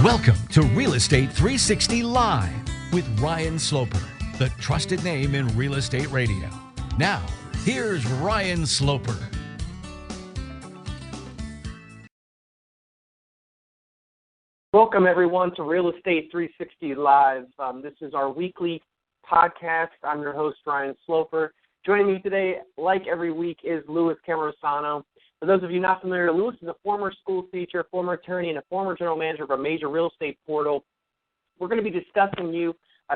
Welcome to Real Estate 360 Live with Ryan Sloper, the trusted name in real estate radio. Now, here's Ryan Sloper. Welcome, everyone, to Real Estate 360 Live. This is our weekly podcast. I'm your host, Ryan Sloper. Joining me today, like every week, is Louis Camerosano. For those of you not familiar, Louis is a former school teacher, former attorney, and a former general manager of a major real estate portal. We're going to be discussing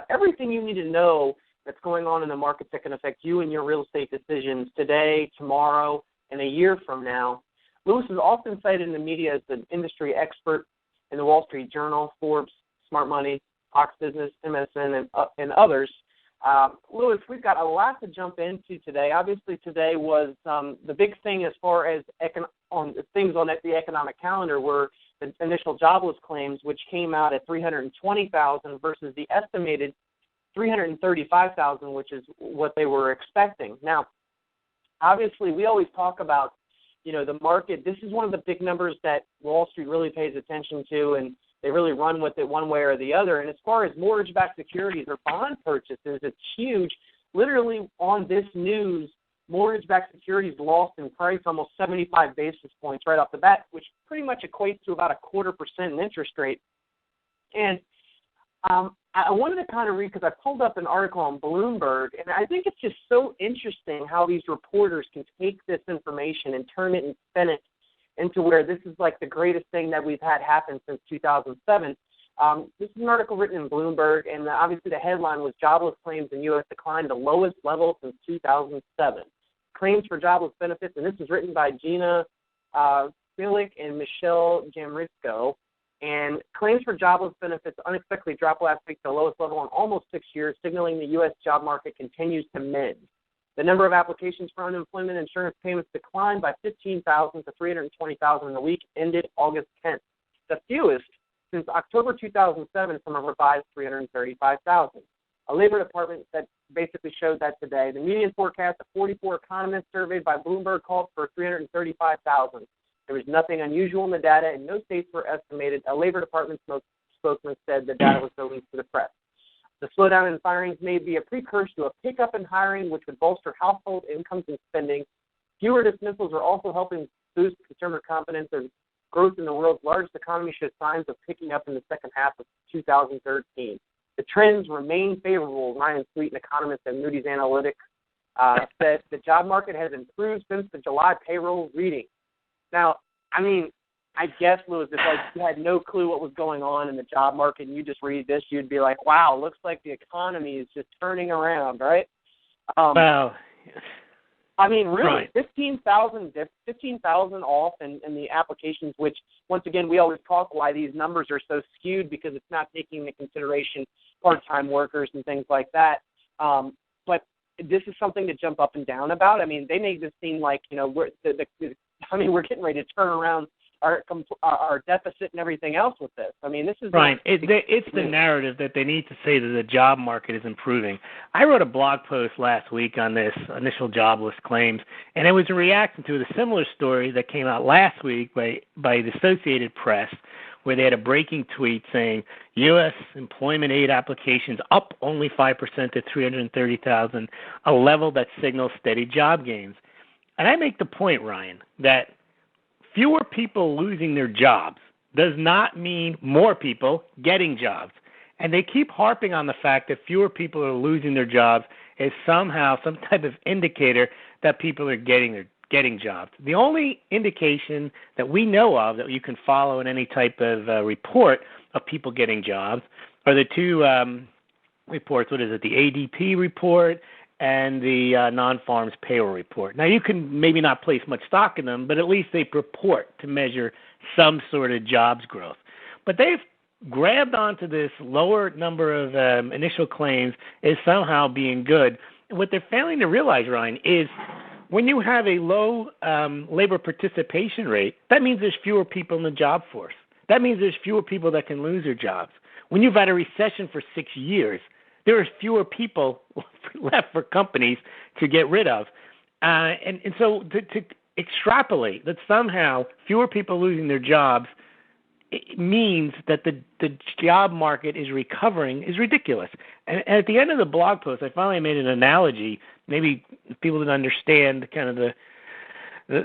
everything you need to know that's going on in the markets that can affect you and your real estate decisions today, tomorrow, and a year from now. Louis is often cited in the media as an industry expert in the Wall Street Journal, Forbes, Smart Money, Fox Business, MSN, and others. Louis, we've got a lot to jump into today. Obviously, today was the big thing as far as things on the economic calendar were the initial jobless claims, which came out at 320,000 versus the estimated 335,000, which is what they were expecting. Now, obviously, we always talk about, the market. This is one of the big numbers that Wall Street really pays attention to, and they really run with it one way or the other. And as far as mortgage-backed securities or bond purchases, it's huge. Literally on this news, mortgage-backed securities lost in price almost 75 basis points right off the bat, which pretty much equates to about 0.25% in interest rate. And I wanted to kind of read, because I pulled up an article on Bloomberg, and I think it's just so interesting how these reporters can take this information and turn it and spin it into where this is like the greatest thing that we've had happen since 2007. This is an article written in Bloomberg, and obviously the headline was Jobless Claims in U.S. Declined to Lowest Level Since 2007. Claims for jobless benefits, and this is written by Gina Bilic and Michelle Jamrisko. And claims for jobless benefits unexpectedly dropped last week to the lowest level in almost 6 years, signaling the U.S. job market continues to mend. The number of applications for unemployment insurance payments declined by 15,000 to 320,000 in the week ended August 10th, the fewest since October 2007 from a revised 335,000. A Labor Department that basically showed that today. The median forecast of 44 economists surveyed by Bloomberg called for 335,000. There was nothing unusual in the data, and no states were estimated. A Labor Department spokesman said the data was released to the press. The slowdown in firings may be a precursor to a pickup in hiring, which would bolster household incomes and spending. Fewer dismissals are also helping boost consumer confidence as growth in the world's largest economy shows signs of picking up in the second half of 2013. The trends remain favorable. Ryan Sweet, an economist at Moody's Analytics, said the job market has improved since the July payroll reading. Now, I guess, Louis, if you had no clue what was going on in the job market and you just read this, you'd be like, wow, looks like the economy is just turning around, right? Wow. Really, right. 15,000 off in the applications, which, once again, we always talk why these numbers are so skewed because it's not taking into consideration part-time workers and things like that. But this is something to jump up and down about. They make this seem like, we're getting ready to turn around our deficit and everything else with this. This is right. It's the narrative that they need to say that the job market is improving. I wrote a blog post last week on this initial jobless claims, and it was a reaction to the similar story that came out last week by the Associated Press, where they had a breaking tweet saying U.S. employment aid applications up only 5% to 330,000, a level that signals steady job gains. And I make the point, Ryan, that fewer people losing their jobs does not mean more people getting jobs. And they keep harping on the fact that fewer people are losing their jobs is somehow some type of indicator that people are getting jobs. The only indication that we know of that you can follow in any type of report of people getting jobs are the two reports. What is it? The ADP report and the non-farms payroll report. Now, you can maybe not place much stock in them, but at least they purport to measure some sort of jobs growth. But they've grabbed onto this lower number of initial claims as somehow being good. And what they're failing to realize, Ryan, is when you have a low labor participation rate, that means there's fewer people in the job force. That means there's fewer people that can lose their jobs. When you've had a recession for 6 years, there are fewer people left for companies to get rid of. And so to extrapolate that somehow fewer people losing their jobs it means that the job market is recovering is ridiculous. And at the end of the blog post, I finally made an analogy. Maybe people didn't understand kind of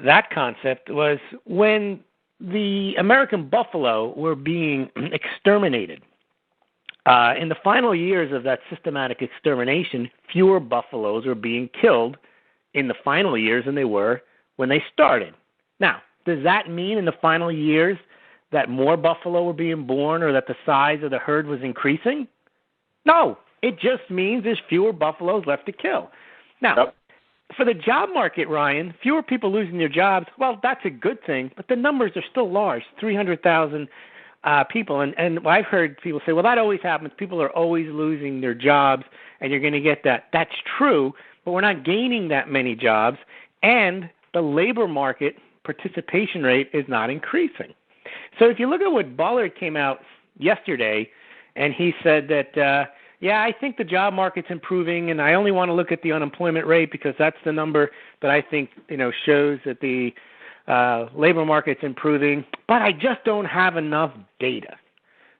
that concept, was when the American buffalo were being exterminated. In the final years of that systematic extermination, fewer buffaloes were being killed in the final years than they were when they started. Now, does that mean in the final years that more buffalo were being born or that the size of the herd was increasing? No, it just means there's fewer buffaloes left to kill. Now, for the job market, Ryan, fewer people losing their jobs, well, that's a good thing, but the numbers are still large, 300,000 people. And I've heard people say, well, that always happens. People are always losing their jobs, and you're going to get that. That's true, but we're not gaining that many jobs, and the labor market participation rate is not increasing. So if you look at what Bullard came out yesterday, and he said that, I think the job market's improving, and I only want to look at the unemployment rate because that's the number that I think shows that the labor market's improving, but I just don't have enough data.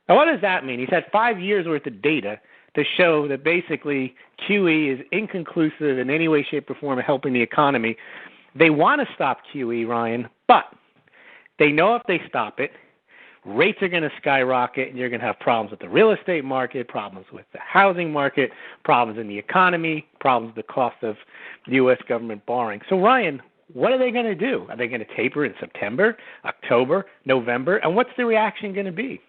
Now, what does that mean? He's had 5 years worth of data to show that basically QE is inconclusive in any way, shape, or form of helping the economy. They want to stop QE, Ryan, but they know if they stop it, rates are going to skyrocket, and you're going to have problems with the real estate market, problems with the housing market, problems in the economy, problems with the cost of U.S. government borrowing. So, Ryan, what are they going to do? Are they going to taper in September, October, November? And what's the reaction going to be?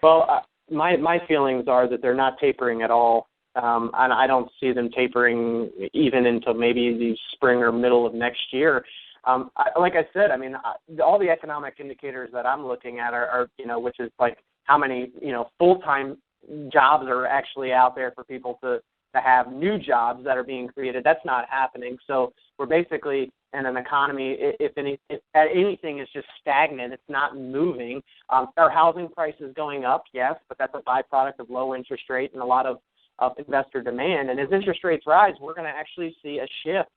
Well, my feelings are that they're not tapering at all. And I don't see them tapering even until maybe the spring or middle of next year. Like I said, I mean, all the economic indicators that I'm looking at are which is like how many, full-time jobs are actually out there for people to have new jobs that are being created. That's not happening. So we're basically in an economy, if anything is just stagnant, it's not moving. Our housing prices going up, yes, but that's a byproduct of low interest rate and a lot of investor demand. And as interest rates rise, we're going to actually see a shift.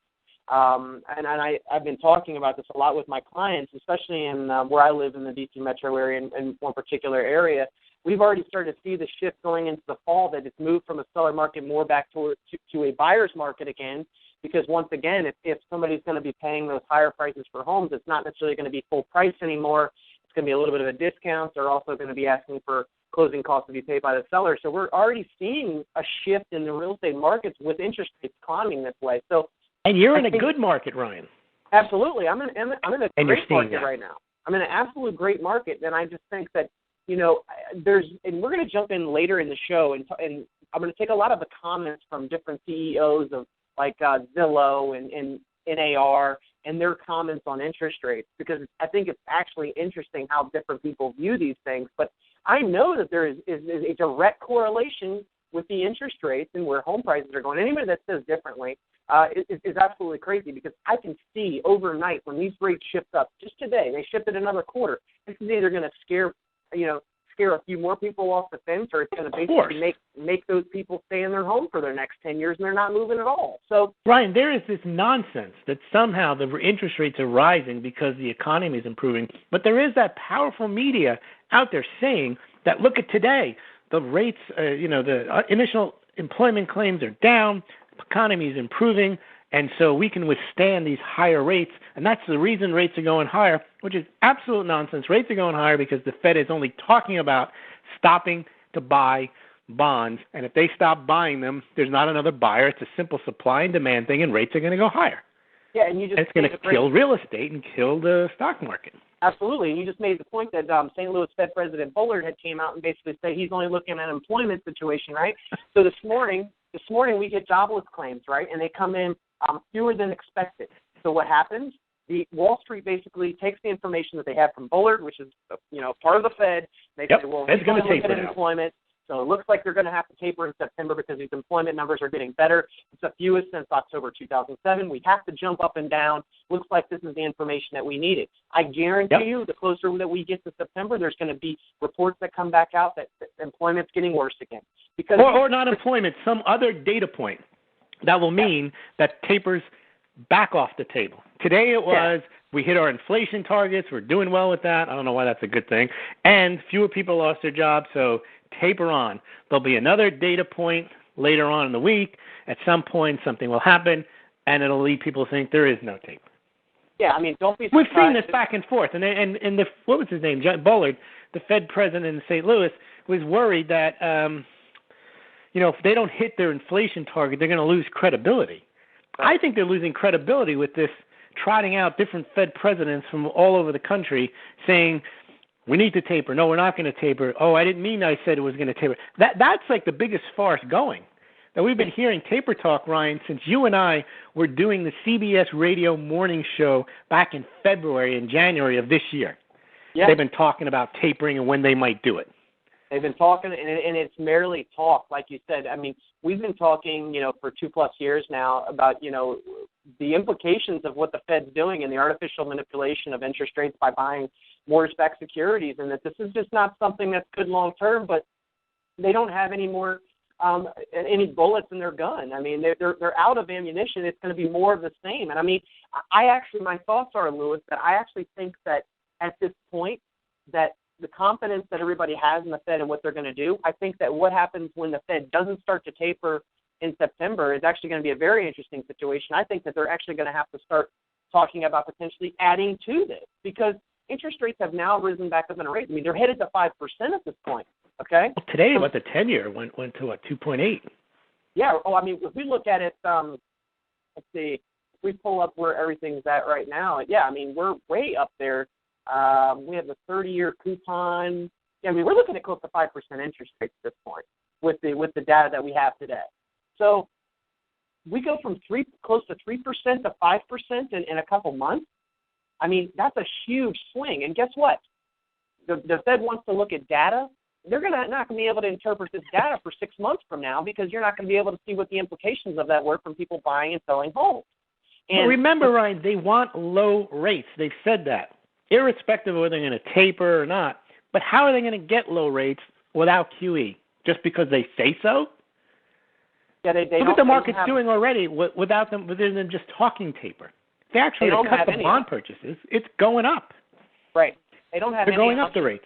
And I've been talking about this a lot with my clients, especially in where I live in the D.C. metro area in one particular area. We've already started to see the shift going into the fall, that it's moved from a seller market more back to a buyer's market again, because once again, if somebody's going to be paying those higher prices for homes, it's not necessarily going to be full price anymore. It's going to be a little bit of a discount. They're also going to be asking for closing costs to be paid by the seller. So we're already seeing a shift in the real estate markets with interest rates climbing this way. So, and you're in a good market, Ryan. Absolutely. I'm in a great market right now. I'm in an absolute great market, and I just think that, and we're going to jump in later in the show, and I'm going to take a lot of the comments from different CEOs of like Zillow and NAR and their comments on interest rates, because I think it's actually interesting how different people view these things. But I know that there is a direct correlation with the interest rates and where home prices are going. Anybody that says differently is absolutely crazy, because I can see overnight when these rates shift up. Just today, they shifted another quarter. This is either going to scare a few more people off the fence, or it's going to basically make those people stay in their home for their next 10 years and they're not moving at all. So, Ryan, there is this nonsense that somehow the interest rates are rising because the economy is improving, but there is that powerful media out there saying that, look at today, the rates, the initial employment claims are down, the economy is improving, and so we can withstand these higher rates, and that's the reason rates are going higher, which is absolute nonsense. Rates are going higher because the Fed is only talking about stopping to buy bonds, and if they stop buying them, there's not another buyer. It's a simple supply and demand thing, and rates are going to go higher. Yeah, and it's going to kill real estate and kill the stock market. Absolutely, and you just made the point that St. Louis Fed President Bullard had came out and basically said he's only looking at an employment situation, right? So this morning we get jobless claims, right, and they come in fewer than expected. So what happens? The Wall Street basically takes the information that they have from Bullard, which is part of the Fed. They say, well, we're going to look at employment. So it looks like they're going to have to taper in September because these employment numbers are getting better. It's the fewest since October 2007. We have to jump up and down. Looks like this is the information that we needed. I guarantee you the closer that we get to September, there's going to be reports that come back out that employment's getting worse again. Because or not employment, some other data point that will mean that tapers back off the table. Today it was We hit our inflation targets. We're doing well with that. I don't know why that's a good thing. And fewer people lost their jobs, so taper on. There'll be another data point later on in the week. At some point, something will happen, and it'll lead people to think there is no taper. Yeah, I mean, don't be surprised. We've seen this back and forth. And what was his name? James Bullard, the Fed president in St. Louis, was worried that, if they don't hit their inflation target, they're going to lose credibility. Right. I think they're losing credibility with this trotting out different Fed presidents from all over the country saying, we need to taper. No, we're not going to taper. Oh, I didn't mean I said it was going to taper. That's like the biggest farce going. Now, we've been hearing taper talk, Ryan, since you and I were doing the CBS radio morning show back in February and January of this year. Yeah. They've been talking about tapering and when they might do it. They've been talking, and it's merely talk, like you said. I mean, we've been talking, for 2+ years now about, the implications of what the Fed's doing and the artificial manipulation of interest rates by buying mortgage-backed securities, and that this is just not something that's good long-term, but they don't have any more any bullets in their gun. I mean, they're out of ammunition. It's going to be more of the same. And I mean, my thoughts are, Lewis, that I actually think that at this point, that the confidence that everybody has in the Fed and what they're going to do, I think that what happens when the Fed doesn't start to taper in September is actually going to be a very interesting situation. I think that they're actually going to have to start talking about potentially adding to this because interest rates have now risen back up in a rate. I mean, they're headed to 5% at this point. Okay. Well, today, the 10-year went to 2.8. Yeah. Oh, I mean, if we look at it, let's see, if we pull up where everything's at right now. Yeah, I mean, we're way up there. We have the 30-year coupon. Yeah, I mean, we're looking at close to 5% interest rates at this point with the data that we have today. So we go from close to 3% to 5% in a couple months. I mean, that's a huge swing. And guess what? The Fed wants to look at data. They're not going to be able to interpret this data for 6 months from now because you're not going to be able to see what the implications of that were from people buying and selling homes. And but remember, Ryan, they want low rates. They've said that, irrespective of whether they're going to taper or not. But how are they going to get low rates without QE? Just because they say so? Yeah, look what the market's doing already without them just talking taper. They actually cut the bond purchases. It's going up. Right. They don't have. They're going up the rates.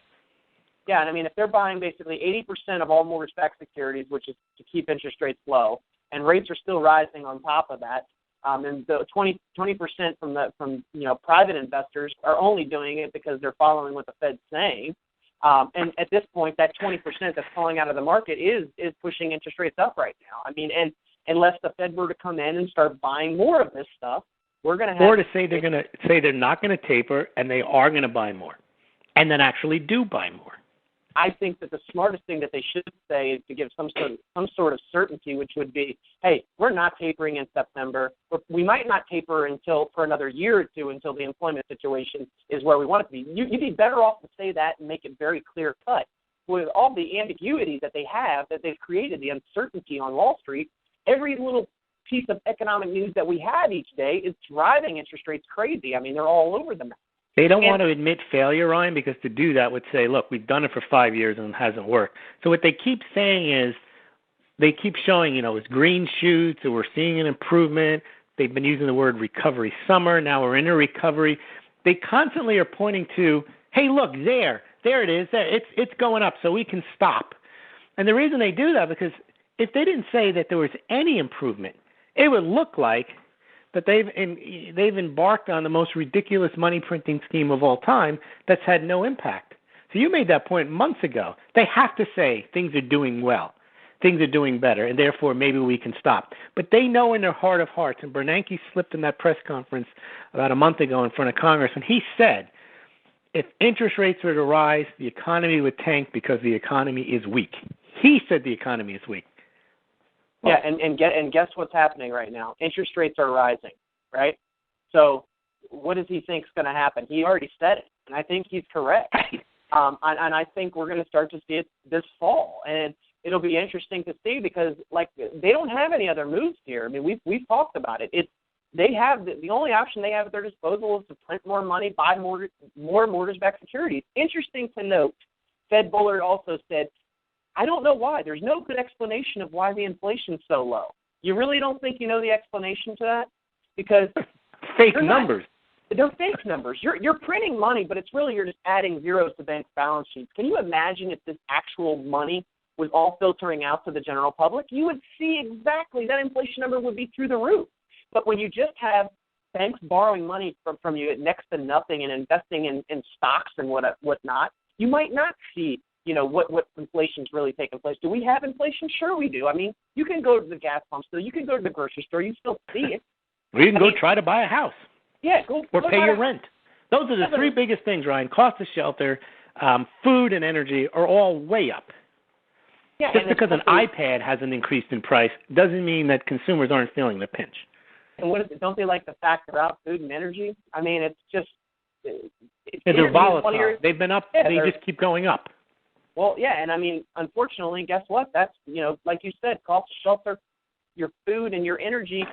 Yeah, and I mean, if they're buying basically 80% of all mortgage-backed securities, which is to keep interest rates low, and rates are still rising on top of that, and the 20% from private investors are only doing it because they're following what the Fed's saying. And at this point, that 20% that's falling out of the market is pushing interest rates up right now. I mean, and unless the Fed were to come in and start buying more of this stuff, we're going to have. Or to say they're not going to taper and they are going to buy more, and then actually do buy more. I think that the smartest thing that they should say is to give some sort of certainty, which would be, hey, we're not tapering in September. We might not taper for another year or two until the employment situation is where we want it to be. You'd be better off to say that and make it very clear cut. With all the ambiguity that they have, that they've created, the uncertainty on Wall Street, every little piece of economic news that we have each day is driving interest rates crazy. I mean, they're all over the map. They don't want to admit failure, Ryan, because to do that would say, look, we've done it for 5 years and it hasn't worked. So what they keep saying is they keep showing, it's green shoots or we're seeing an improvement. They've been using the word recovery summer. Now we're in a recovery. They constantly are pointing to, hey, look, there it is. It's going up, so we can stop. And the reason they do that, because if they didn't say that there was any improvement, it would look like that they've embarked on the most ridiculous money printing scheme of all time that's had no impact. So you made that point months ago. They have to say things are doing well, things are doing better, and therefore maybe we can stop. But they know in their heart of hearts, and Bernanke slipped in that press conference about a month ago in front of Congress, and he said, if interest rates were to rise, the economy would tank because the economy is weak. He said the economy is weak. Yeah, and guess what's happening right now? Interest rates are rising, right? So what does he think is going to happen? He already said it, and I think he's correct. And I think we're going to start to see it this fall, and it'll be interesting to see because they don't have any other moves here. I mean, we've talked about it. They have the only option they have at their disposal is to print more money, buy more mortgage-backed securities. Interesting to note, Fed Bullard also said, I don't know why. There's no good explanation of why the inflation's so low. You really don't think you know the explanation to that? Because fake numbers. They're fake numbers. You're printing money, but it's really you're just adding zeros to banks' balance sheets. Can you imagine if this actual money was all filtering out to the general public? You would see exactly that inflation number would be through the roof. But when you just have banks borrowing money from you at next to nothing and investing in stocks and whatnot, you might not see, what inflation's really taking place. Do we have inflation? Sure we do. I mean, you can go to the gas pump store, you can go to the grocery store, you still see it. Or you can try to buy a house. Yeah, or pay your rent. Those are the three biggest things, Ryan. Cost of shelter, food, and energy are all way up. Yeah, just because an iPad hasn't increased in price doesn't mean that consumers aren't feeling the pinch. And what is it? Don't they like to factor out food and energy? I mean, it's just they're volatile. They've been up. They just keep going up. Well, yeah, and I mean, unfortunately, guess what? That's like you said, cost of shelter, your food and your energy.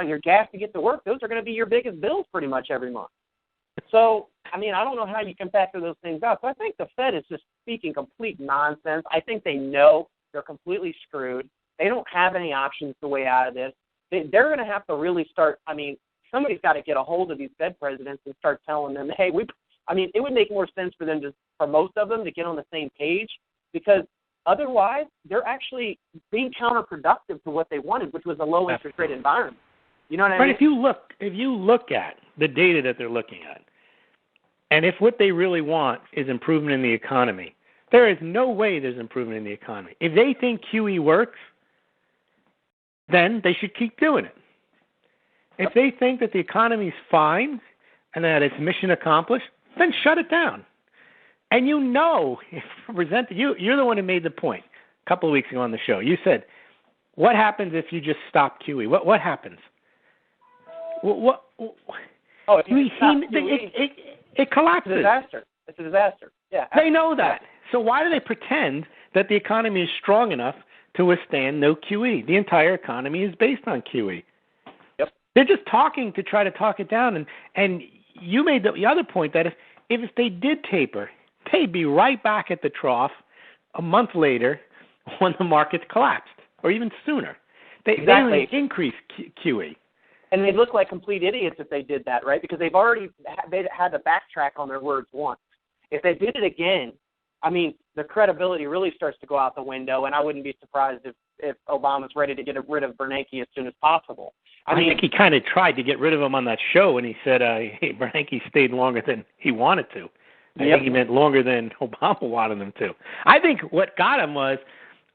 Your gas to get to work, those are going to be your biggest bills pretty much every month. So, I mean, I don't know how you can factor those things out. So I think the Fed is just speaking complete nonsense. I think they know they're completely screwed. They don't have any options the way out of this. They're going to have to really start, somebody's got to get a hold of these Fed presidents and start telling them, hey, it would make more sense for them for most of them to get on the same page, because otherwise they're actually being counterproductive to what they wanted, which was a low interest rate environment. You know what I mean? If you look at the data that they're looking at, and if what they really want is improvement in the economy, there is no way there's improvement in the economy. If they think QE works, then they should keep doing it. If they think that the economy is fine and that it's mission accomplished, then shut it down. And you're the one who made the point a couple of weeks ago on the show. You said, what happens if you just stop QE? What happens? It collapses. It's a disaster. Yeah, they know that. So why do they pretend that the economy is strong enough to withstand no QE? The entire economy is based on QE. Yep. They're just talking to try to talk it down. And you made the other point that if they did taper, they'd be right back at the trough a month later when the markets collapsed, or even sooner. They would increase QE. And they'd look like complete idiots if they did that, right? Because they've had to backtrack on their words once. If they did it again, the credibility really starts to go out the window, and I wouldn't be surprised if Obama's ready to get rid of Bernanke as soon as possible. I think he kind of tried to get rid of him on that show, and he said Bernanke stayed longer than he wanted to. I think he meant longer than Obama wanted him to. I think what got him was,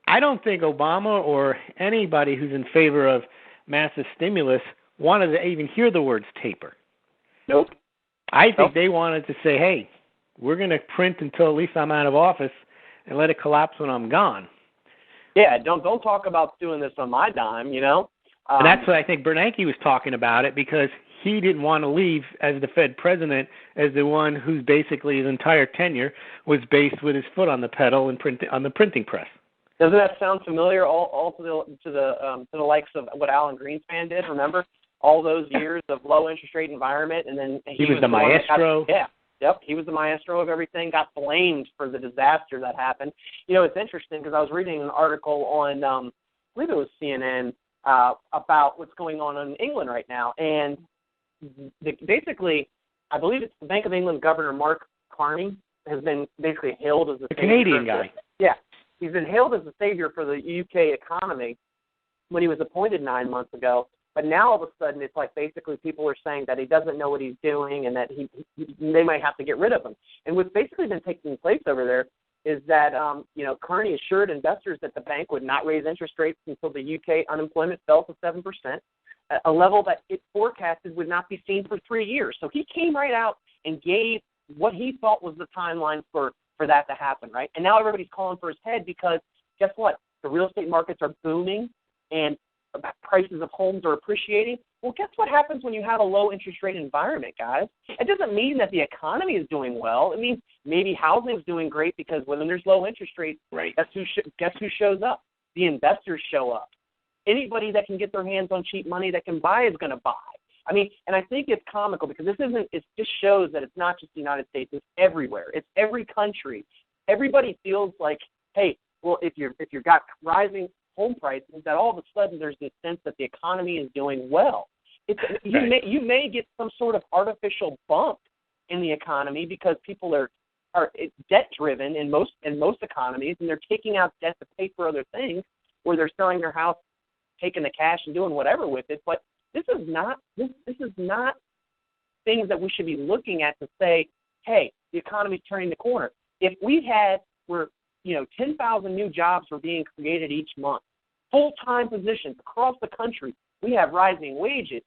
I don't think Obama or anybody who's in favor of massive stimulus wanted to even hear the words taper. Nope. I think they wanted to say, hey, we're going to print until at least I'm out of office and let it collapse when I'm gone. Yeah, don't talk about doing this on my dime, And that's what I think Bernanke was talking about it, because he didn't want to leave as the Fed president as the one whose basically his entire tenure was based with his foot on the pedal and on the printing press. Doesn't that sound familiar? All to the likes of what Alan Greenspan did. Remember all those years of low interest rate environment, and then he was the maestro. He was the maestro of everything. Got blamed for the disaster that happened. It's interesting because I was reading an article on, I believe it was CNN, about what's going on in England right now, and basically, I believe it's the Bank of England Governor Mark Carney has been basically hailed as the Canadian guy. Yeah. He's been hailed as a savior for the UK economy when he was appointed 9 months ago. But now all of a sudden it's like basically people are saying that he doesn't know what he's doing and that they might have to get rid of him. And what's basically been taking place over there is that, Carney assured investors that the bank would not raise interest rates until the UK unemployment fell to 7%, a level that it forecasted would not be seen for 3 years. So he came right out and gave what he thought was the timeline for that to happen, right? And now everybody's calling for his head because guess what? The real estate markets are booming and prices of homes are appreciating. Well, guess what happens when you have a low interest rate environment, guys? It doesn't mean that the economy is doing well. It means maybe housing is doing great because when there's low interest rates, right. Guess who shows up? The investors show up. Anybody that can get their hands on cheap money that can buy is going to buy. And I think it's comical because it just shows that it's not just the United States, it's everywhere. It's every country. Everybody feels like, hey, well, if you've got rising home prices, that all of a sudden there's this sense that the economy is doing well. You may get some sort of artificial bump in the economy because people are debt driven in most economies, and they're taking out debt to pay for other things, or they're selling their house, taking the cash and doing whatever with it. But this is not things that we should be looking at to say, hey, the economy's turning the corner. If we had 10,000 new jobs were being created each month, full-time positions across the country, we have rising wages.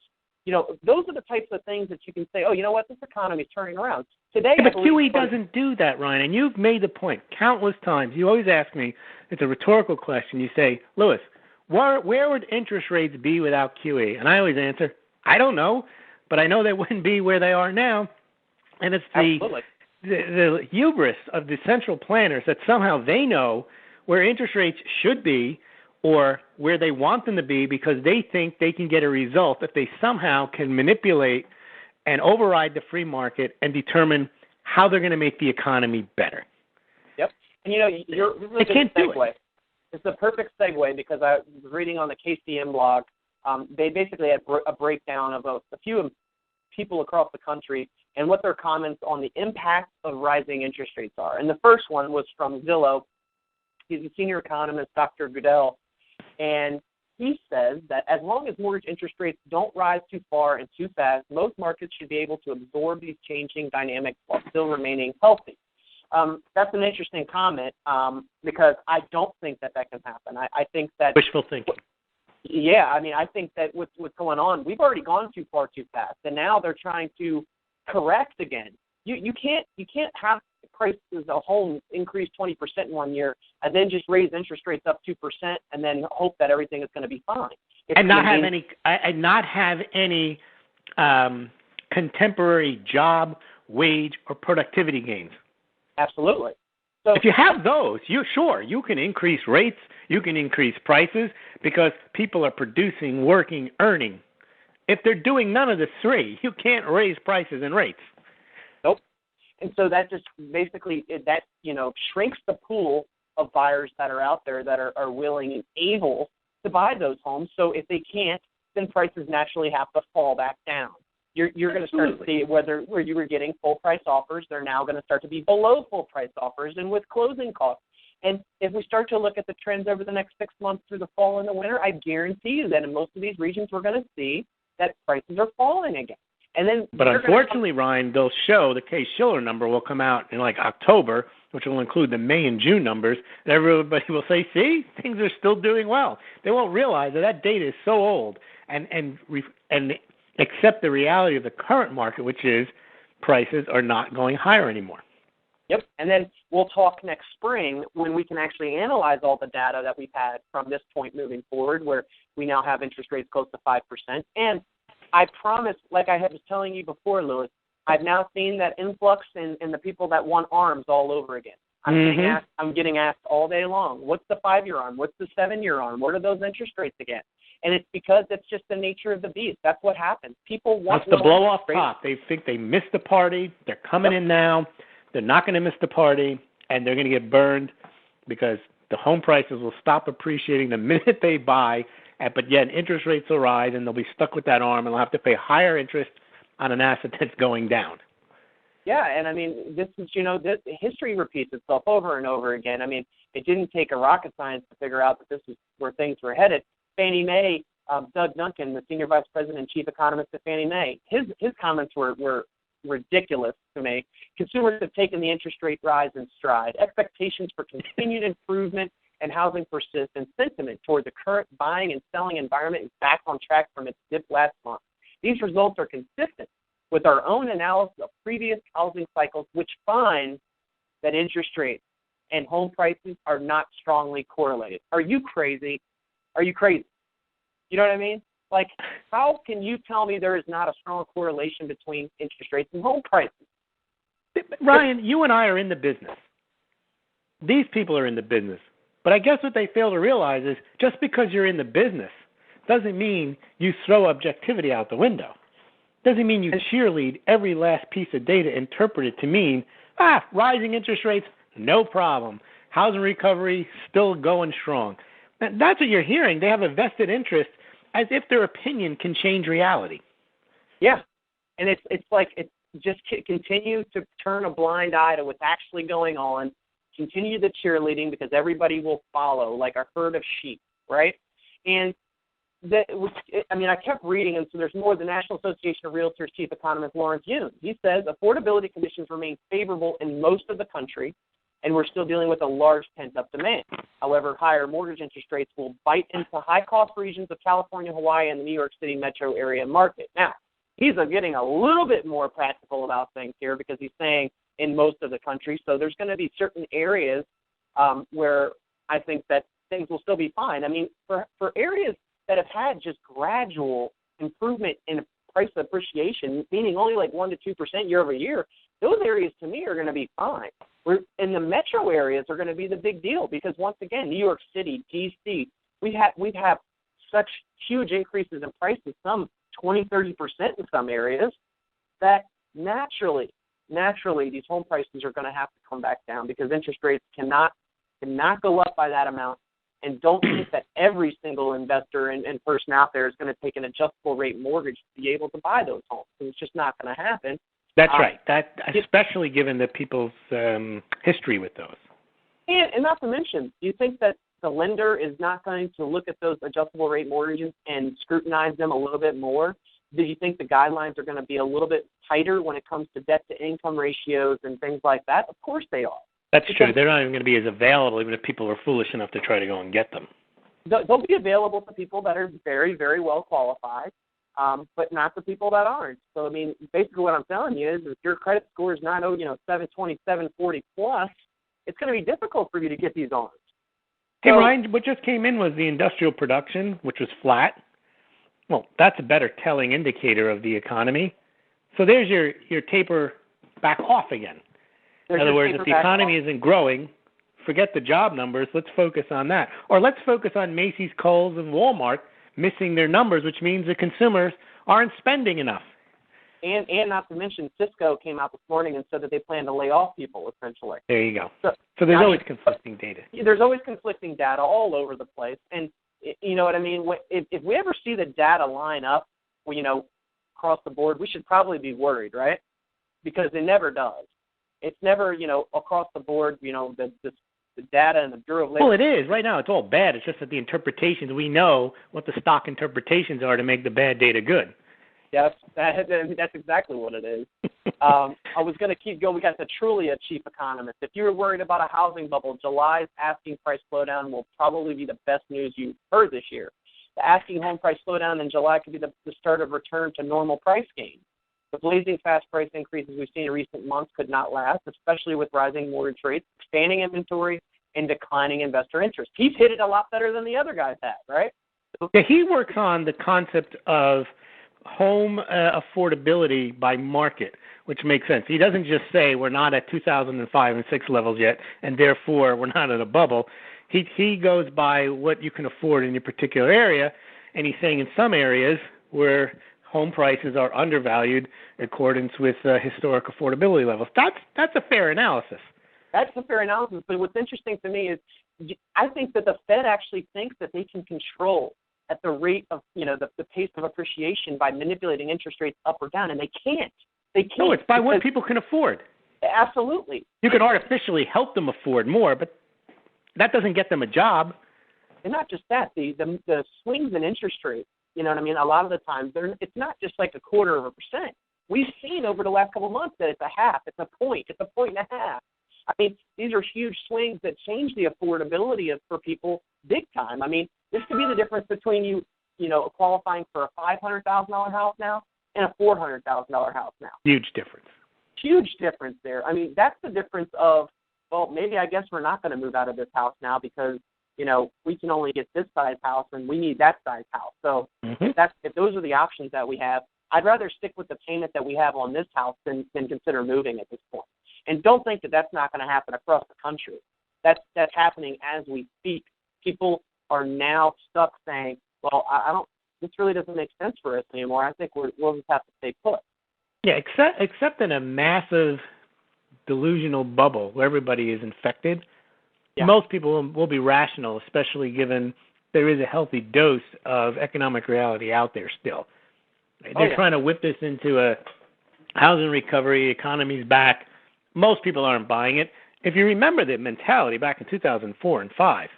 Those are the types of things that you can say, oh, you know what, this economy is turning around. Today, but QE doesn't do that, Ryan, and you've made the point countless times. You always ask me, it's a rhetorical question. You say, Lewis, where would interest rates be without QE? And I always answer, I don't know, but I know they wouldn't be where they are now. And it's the hubris of the central planners that somehow they know where interest rates should be or where they want them to be because they think they can get a result if they somehow can manipulate and override the free market and determine how they're going to make the economy better. Yep. And, you're really they can't do it. It's a perfect segue because I was reading on the KCM blog. They basically had a breakdown of a few people across the country and what their comments on the impact of rising interest rates are. And the first one was from Zillow. He's a senior economist, Dr. Goodell, and he says that as long as mortgage interest rates don't rise too far and too fast, most markets should be able to absorb these changing dynamics while still remaining healthy. That's an interesting comment because I don't think that can happen. I think that wishful thinking. Yeah, I think that what's going on, we've already gone too far too fast, and now they're trying to correct again. You can't have prices of homes increase 20% in 1 year and then just raise interest rates up 2% and then hope that everything is going to be fine. And not have any contemporary job, wage, or productivity gains. Absolutely. So if you have those, you can increase rates, you can increase prices because people are producing, working, earning. If they're doing none of the three, you can't raise prices and rates. Nope. And so that just basically shrinks the pool of buyers that are out there that are willing and able to buy those homes. So if they can't, then prices naturally have to fall back down. You're going to start to see where you were getting full price offers, they're now going to start to be below full price offers and with closing costs. And if we start to look at the trends over the next 6 months through the fall and the winter, I guarantee you that in most of these regions we're going to see that prices are falling again. And then, but unfortunately, Ryan, they'll show the Case-Shiller number will come out in like October, which will include the May and June numbers, and everybody will say, see, things are still doing well. They won't realize that data is so old and accept the reality of the current market, which is prices are not going higher anymore. Yep, and then we'll talk next spring when we can actually analyze all the data that we've had from this point moving forward, where we now have interest rates close to 5%. And I promise, like I was telling you before, Lewis, I've now seen that influx in the people that want ARMs all over again. I'm getting asked all day long, what's the 5-year ARM? What's the 7-year ARM? What are those interest rates again? And it's because it's just the nature of the beast. That's what happens. People want the blow off top. They think they missed the party. They're coming in now. They're not going to miss the party, and they're going to get burned because the home prices will stop appreciating the minute they buy, but yet interest rates will rise, and they'll be stuck with that ARM, and they'll have to pay higher interest on an asset that's going down. Yeah, and this is, history repeats itself over and over again. It didn't take a rocket science to figure out that this is where things were headed. Fannie Mae, Doug Duncan, the senior vice president and chief economist at Fannie Mae, his comments were ridiculous to me. Consumers have taken the interest rate rise in stride. Expectations for continued improvement and housing persist, and sentiment toward the current buying and selling environment is back on track from its dip last month. These results are consistent with our own analysis of previous housing cycles, which find that interest rates and home prices are not strongly correlated. Are you crazy? Are you crazy? You know what I mean? Like, how can you tell me there is not a strong correlation between interest rates and home prices? Ryan, you and I are in the business. These people are in the business. But I guess what they fail to realize is just because you're in the business doesn't mean you throw objectivity out the window. Doesn't mean you cheerlead every last piece of data interpreted to mean, rising interest rates, no problem. Housing recovery, still going strong. That's what you're hearing. They have a vested interest as if their opinion can change reality. Yeah, and it's like it's just continue to turn a blind eye to what's actually going on. Continue the cheerleading because everybody will follow like a herd of sheep, right? And I kept reading, and so there's more. The National Association of Realtors chief economist Lawrence Yun, he says affordability conditions remain favorable in most of the country, and we're still dealing with a large pent-up demand. However, higher mortgage interest rates will bite into high-cost regions of California, Hawaii, and the New York City metro area market. Now, he's getting a little bit more practical about things here because he's saying in most of the country. So there's going to be certain areas where I think that things will still be fine. I mean, for areas that have had just gradual improvement in price appreciation, meaning only like 1 to 2% year over year, those areas to me are going to be fine. In the metro areas are going to be the big deal because once again, New York City, D.C., we have such huge increases in prices, some 20, 30% in some areas, that naturally these home prices are going to have to come back down because interest rates cannot go up by that amount. And don't think that every single investor and person out there is going to take an adjustable rate mortgage to be able to buy those homes. It's just not going to happen. That's right. That especially given the people's history with those. And not to mention, do you think that the lender is not going to look at those adjustable rate mortgages and scrutinize them a little bit more? Do you think the guidelines are going to be a little bit tighter when it comes to debt-to-income ratios and things like that? Of course they are. That's true. They're not even going to be as available even if people are foolish enough to try to go and get them. They'll be available to people that are very, very well qualified, but not to people that aren't. So, I mean, basically what I'm telling you is if your credit score is not, 720, 740 plus, it's going to be difficult for you to get these loans. Hey, Ryan, what just came in was the industrial production, which was flat. Well, that's a better telling indicator of the economy. So there's your taper back off again. In other words, if the economy isn't growing, forget the job numbers. Let's focus on that. Or let's focus on Macy's, Kohl's, and Walmart missing their numbers, which means the consumers aren't spending enough. And not to mention, Cisco came out this morning and said that they plan to lay off people, essentially. There you go. So there's always conflicting data. There's always conflicting data all over the place. And you know what I mean? If we ever see the data line up, across the board, we should probably be worried, right? Because it never does. It's never, across the board, the data and the Bureau of Labor. Well, it is. Right now it's all bad. It's just that the interpretations, we know what the stock interpretations are to make the bad data good. Yes, that's exactly what it is. I was going to keep going. We got the Trulia chief economist. If you were worried about a housing bubble, July's asking price slowdown will probably be the best news you've heard this year. The asking home price slowdown in July could be the start of return to normal price gains. The blazing fast price increases we've seen in recent months could not last, especially with rising mortgage rates, expanding inventory, and declining investor interest. He's hit it a lot better than the other guys have, right? Yeah, he works on the concept of home affordability by market, which makes sense. He doesn't just say we're not at 2005 and 6 levels yet, and therefore we're not in a bubble. He goes by what you can afford in your particular area, and he's saying in some areas where home prices are undervalued in accordance with historic affordability levels. That's a fair analysis. That's a fair analysis, but what's interesting to me is I think that the Fed actually thinks that they can control at the rate of, the pace of appreciation by manipulating interest rates up or down, and they can't. No, it's by what people can afford. Absolutely. You can artificially help them afford more, but that doesn't get them a job. And not just that, the swings in interest rates, a lot of the times it's not just like 0.25%. We've seen over the last couple of months that it's a half, it's a point, it's 1.5 points. I mean, these are huge swings that change the affordability for people big time. I mean, this could be the difference between you qualifying for a $500,000 house now and a $400,000 house now. Huge difference. Huge difference there. I mean, that's the difference of, well, maybe I guess we're not going to move out of this house now because, we can only get this size house and we need that size house. So if those are the options that we have, I'd rather stick with the payment that we have on this house than consider moving at this point. And don't think that that's not going to happen across the country. That's happening as we speak. People are now stuck saying, well, this really doesn't make sense for us anymore. I think we'll just have to stay put. Yeah, except in a massive delusional bubble where everybody is infected, most people will be rational, especially given there is a healthy dose of economic reality out there still. They're trying to whip this into a housing recovery, economy's back. Most people aren't buying it. If you remember the mentality back in 2004 and 2005,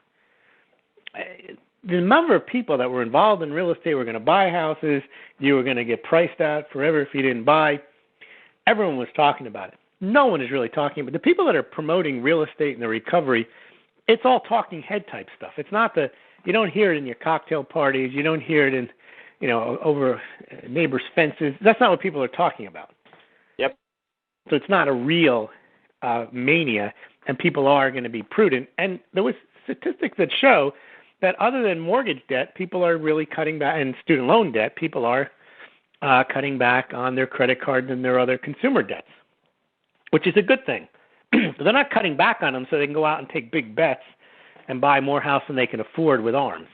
the number of people that were involved in real estate were going to buy houses, you were going to get priced out forever if you didn't buy. Everyone was talking about it. No one is really talking about it. The people that are promoting real estate and the recovery, it's all talking head type stuff. It's not you don't hear it in your cocktail parties. You don't hear it in, over neighbors' fences. That's not what people are talking about. Yep. So it's not a real mania, and people are going to be prudent. And there was statistics that show that other than mortgage debt, people are really cutting back, and student loan debt, people are cutting back on their credit cards and their other consumer debts, which is a good thing. So they're not cutting back on them so they can go out and take big bets and buy more house than they can afford with ARMs.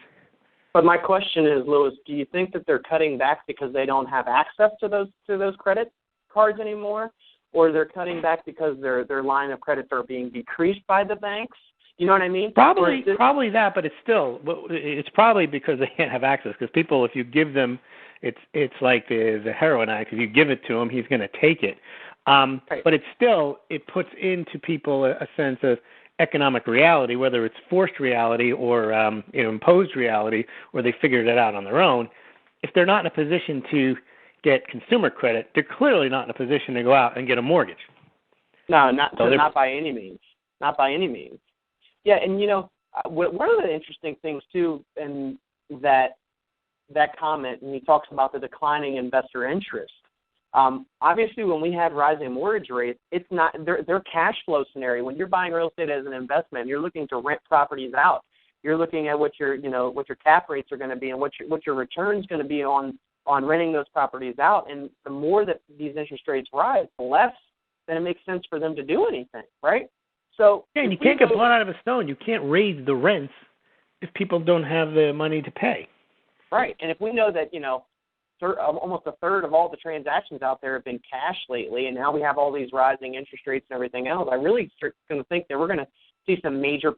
But my question is, Louis, do you think that they're cutting back because they don't have access to those credit cards anymore, or they're cutting back because their line of credits are being decreased by the banks? You know what I mean? Probably that, but it's probably because they can't have access. Because people, if you give them, it's like the heroin addict. If you give it to him, he's going to take it. Right. But it puts into people a sense of economic reality, whether it's forced reality or imposed reality, or they figured it out on their own. If they're not in a position to get consumer credit, they're clearly not in a position to go out and get a mortgage. No, not by any means. Not by any means. Yeah, and one of the interesting things too, in that comment, and he talks about the declining investor interest. Obviously, when we have rising mortgage rates, it's not their cash flow scenario. When you're buying real estate as an investment, you're looking to rent properties out. You're looking at what your cap rates are going to be and what your returns going to be on renting those properties out. And the more that these interest rates rise, the less then it makes sense for them to do anything, right? So and you can't get blood out of a stone. You can't raise the rents if people don't have the money to pay. Right, and if we know that almost a third of all the transactions out there have been cash lately, and now we have all these rising interest rates and everything else, I really going to think that we're going to see some major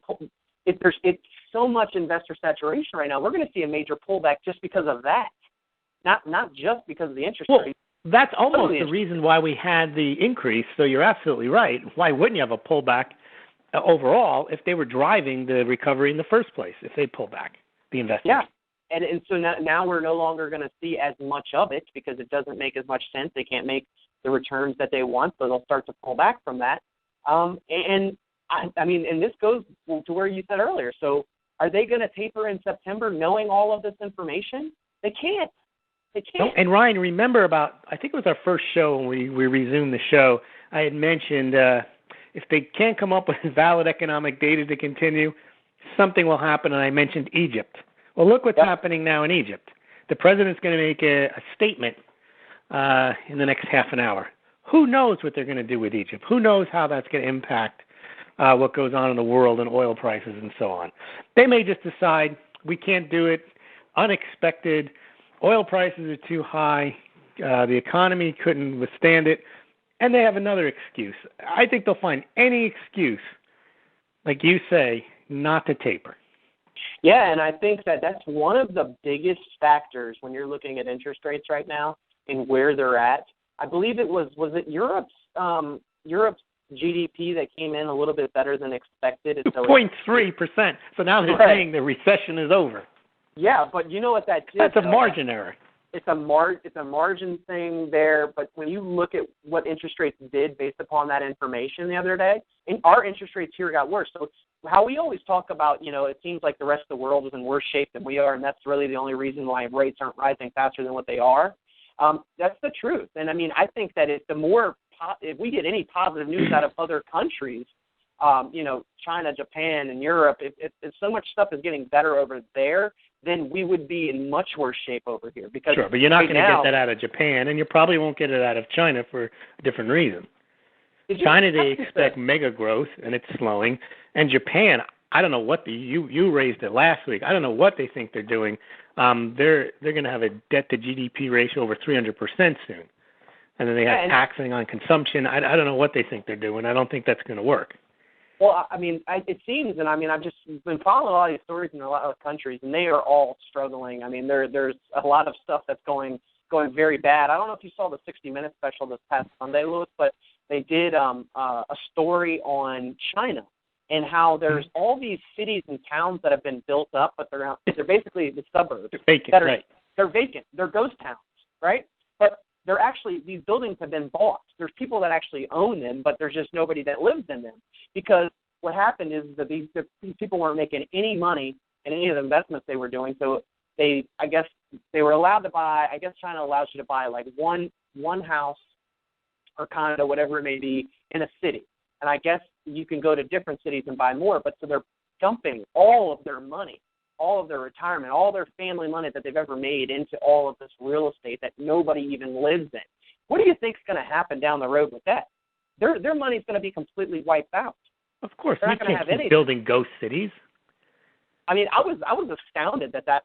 it's so much investor saturation right now. We're going to see a major pullback just because of that, not just because of the interest rates. That's almost the reason why we had the increase. So you're absolutely right. Why wouldn't you have a pullback overall if they were driving the recovery in the first place? If they pull back the investors. Yeah. And so now we're no longer going to see as much of it because it doesn't make as much sense. They can't make the returns that they want, so they'll start to pull back from that. And this goes to where you said earlier. So are they going to taper in September knowing all of this information? They can't. No, and Ryan, remember I think it was our first show when we resumed the show, I had mentioned if they can't come up with valid economic data to continue, something will happen, and I mentioned Egypt. Well, look what's happening now in Egypt. The president's going to make a statement in the next half an hour. Who knows what they're going to do with Egypt? Who knows how that's going to impact what goes on in the world and oil prices and so on. They may just decide we can't do it, unexpected, oil prices are too high, the economy couldn't withstand it, and they have another excuse. I think they'll find any excuse, like you say, not to taper. Yeah, and I think that's one of the biggest factors when you're looking at interest rates right now and where they're at. I believe it was it Europe's GDP that came in a little bit better than expected. 2.3%. So now they're saying the recession is over. Yeah, but you know what that is? That's a margin error. It's a margin thing there, but when you look at what interest rates did based upon that information the other day, and our interest rates here got worse. So how we always talk about, it seems like the rest of the world is in worse shape than we are, and that's really the only reason why rates aren't rising faster than what they are. That's the truth. And, I think that if we get any positive news out of other countries, China, Japan, and Europe, if so much stuff is getting better over there, then we would be in much worse shape over here. Because sure, but you're not going to get that out of Japan, and you probably won't get it out of China for a different reason. China, they expect mega growth, and it's slowing. And Japan, I don't know what you raised it last week. I don't know what they think they're doing. They're going to have a debt to GDP ratio over 300% soon, and then they have taxing on consumption. I don't know what they think they're doing. I don't think that's going to work. Well, it seems, and I've just been following a lot of these stories in a lot of countries, and they are all struggling. There's a lot of stuff that's going going very bad. I don't know if you saw the 60 Minutes special this past Sunday, Louis, but they did a story on China and how there's all these cities and towns that have been built up, but they're basically the suburbs. They're vacant, right. They're vacant. They're ghost towns, right? But they're actually, these buildings have been bought. There's people that actually own them, but there's just nobody that lives in them. Because what happened is that these people weren't making any money in any of the investments they were doing. So they were allowed to buy, China allows you to buy like one house or condo, whatever it may be, in a city. And I guess you can go to different cities and buy more. But so they're dumping all of their money, all of their retirement, all their family money that they've ever made into all of this real estate that nobody even lives in. What do you think is going to happen down the road with that? Their money's going to be completely wiped out. Of course, they're we not going to have keep anything. Building ghost cities. I mean, I was astounded that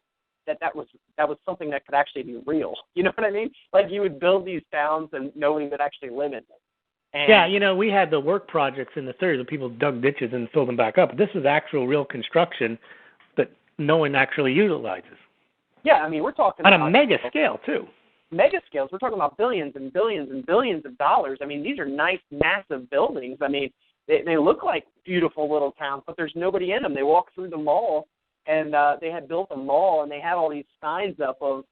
was something that could actually be real. You know what I mean? Like you would build these towns and nobody would actually live in them. And yeah, we had the work projects in the 30s where people dug ditches and filled them back up. This is actual real construction that no one actually utilizes. Yeah, I mean, we're talking on about a mega scale, too. Mega scales. We're talking about billions and billions and billions of dollars. I mean, these are nice, massive buildings. I mean, they look like beautiful little towns, but there's nobody in them. They walk through the mall, and they had built a mall, and they had all these signs up of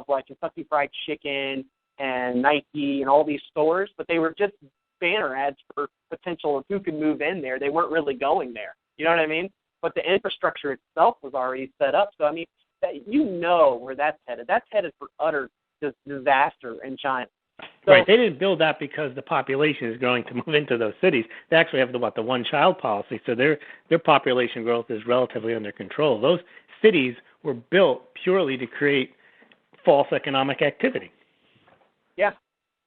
like Kentucky Fried Chicken and Nike and all these stores, but they were just banner ads for potential of who could move in there. They weren't really going there. You know what I mean? But the infrastructure itself was already set up. So, I mean, where that's headed. That's headed for utter disaster in China. So, right. They didn't build that because the population is going to move into those cities. They actually have the one-child policy, so their population growth is relatively under control. Those cities were built purely to create false economic activity. Yeah.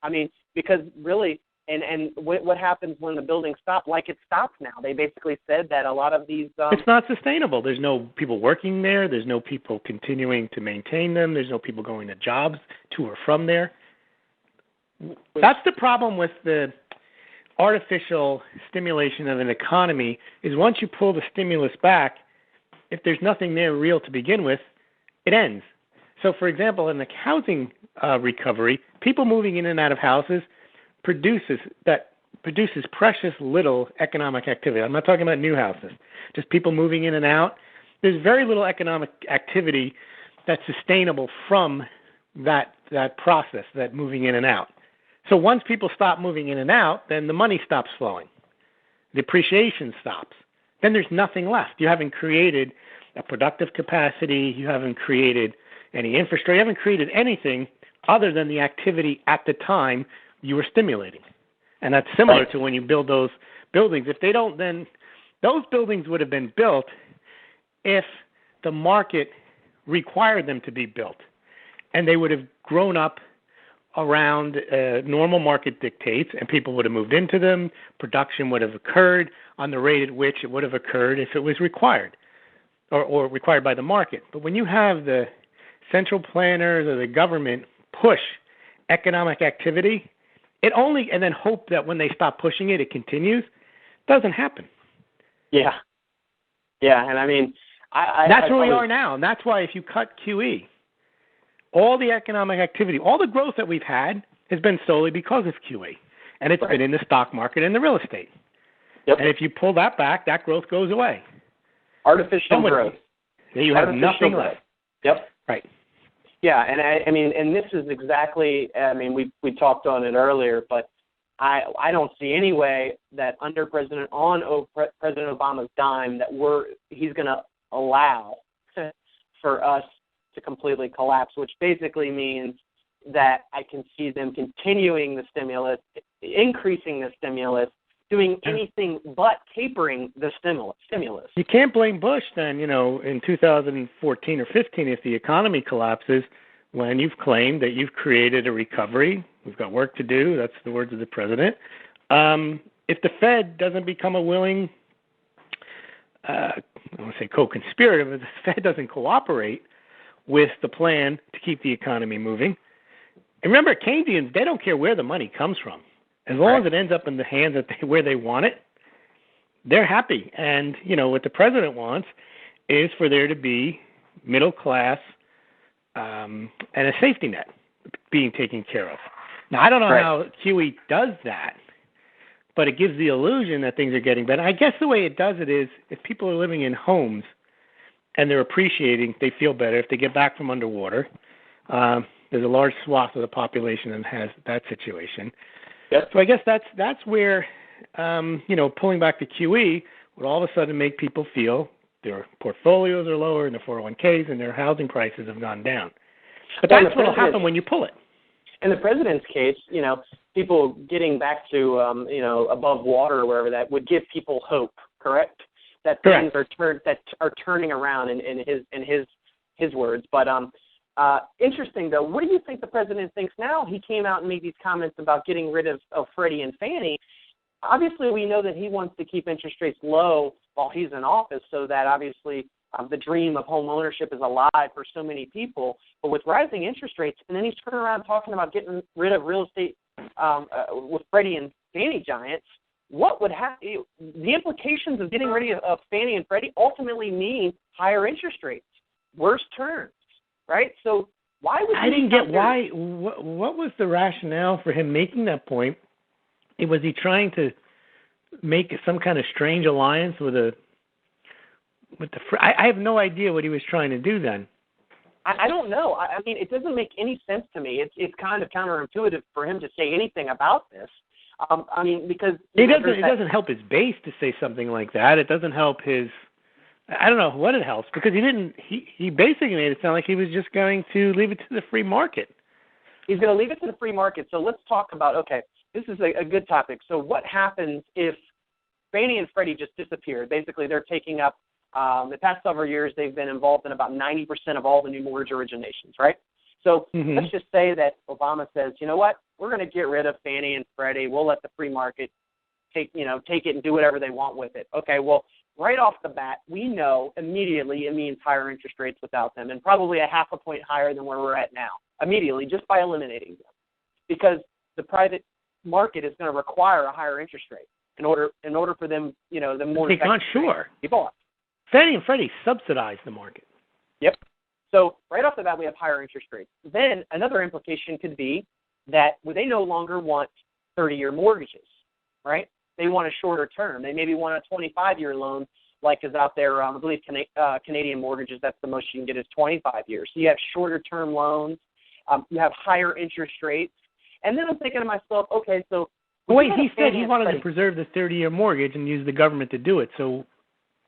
I mean, because really, and what happens when the buildings stop? Like it stops now. They basically said that a lot of these... it's not sustainable. There's no people working there. There's no people continuing to maintain them. There's no people going to jobs to or from there. That's the problem with the artificial stimulation of an economy is once you pull the stimulus back, if there's nothing there real to begin with, it ends. So, for example, in the housing recovery, people moving in and out of houses produces precious little economic activity. I'm not talking about new houses, just people moving in and out. There's very little economic activity that's sustainable from that process, that moving in and out. So once people stop moving in and out, then the money stops flowing. The appreciation stops. Then there's nothing left. You haven't created a productive capacity. You haven't created any infrastructure. You haven't created anything other than the activity at the time you were stimulating. And that's similar to when you build those buildings. If they don't, then those buildings would have been built if the market required them to be built. And they would have grown up around normal market dictates, and people would have moved into them. Production would have occurred on the rate at which it would have occurred if it was required or required by the market. But when you have the central planners or the government push economic activity, and then hope that when they stop pushing it, it continues, doesn't happen. Yeah. Yeah, and I mean... That's where we are now, and that's why if you cut QE, all the economic activity, all the growth that we've had has been solely because of QE, and it's been in the stock market and the real estate. Yep. And if you pull that back, that growth goes away. Artificial growth. You have nothing left. Yep. Right. Yeah, and I mean, and this is exactly, I mean, we talked on it earlier, but I don't see any way that under President Obama's dime that he's going to allow for us to completely collapse, which basically means that I can see them continuing the stimulus, increasing the stimulus, doing anything but tapering the stimulus. You can't blame Bush then, in 2014 or 15 if the economy collapses when you've claimed that you've created a recovery. We've got work to do. That's the words of the president. If the Fed doesn't become a willing, I don't want to say co-conspirator, but the Fed doesn't cooperate with the plan to keep the economy moving. And remember, Keynesians, they don't care where the money comes from. As long as it ends up in the hands where they want it, they're happy. And, what the president wants is for there to be middle class and a safety net. being taken care of. Now, I don't know Right. how QE does that, but it gives the illusion that things are getting better. I guess the way it does it is if people are living in homes and they're appreciating, they feel better. If they get back from underwater, there's a large swath of the population that has that situation. Yep. So I guess that's where, pulling back the QE would all of a sudden make people feel their portfolios are lower and their 401ks and their housing prices have gone down. But Well, that's what will happen when you pull it. In the president's case, people getting back to, above water or wherever, that would give people hope, correct? That Correct. things are turning around in his words. But interesting, though, what do you think the president thinks now? He came out and made these comments about getting rid of Freddie and Fannie. Obviously, we know that he wants to keep interest rates low while he's in office so that obviously the dream of home ownership is alive for so many people. But with rising interest rates, and then he's turning around talking about getting rid of real estate with Freddie and Fannie giants, what would happen? The implications of getting rid of Fannie and Freddie ultimately mean higher interest rates, worse terms, right? So why would I didn't get why? What was the rationale for him making that point? Was he trying to make some kind of strange alliance with the? I have no idea what he was trying to do then. I don't know. I mean, it doesn't make any sense to me. It's kind of counterintuitive for him to say anything about this. I mean, because it doesn't help his base to say something like that. It doesn't help his. I don't know what it helps because he basically made it sound like he was just going to leave it to the free market. He's going to leave it to the free market. So let's talk about, okay, this is a good topic. So what happens if Fannie and Freddie just disappeared? Basically, they're taking up, the past several years, they've been involved in about 90% of all the new mortgage originations, right? So let's just say that Obama says, you know what, we're going to get rid of Fannie and Freddie. We'll let the free market take it and do whatever they want with it. Okay, well, right off the bat, we know immediately it means higher interest rates without them, and probably a half a point higher than where we're at now, immediately, just by eliminating them. Because the private market is going to require a higher interest rate in order for them, the more they can't sure. Be bought. Fannie and Freddie subsidize the market. Yep. So right off the bat, we have higher interest rates. Then another implication could be that they no longer want 30-year mortgages, right? They want a shorter term. They maybe want a 25-year loan like is out there. I believe Canadian mortgages, that's the most you can get is 25 years. So you have shorter term loans. You have higher interest rates. And then I'm thinking to myself, okay, so... Wait, he said he wanted to preserve the 30-year mortgage and use the government to do it. So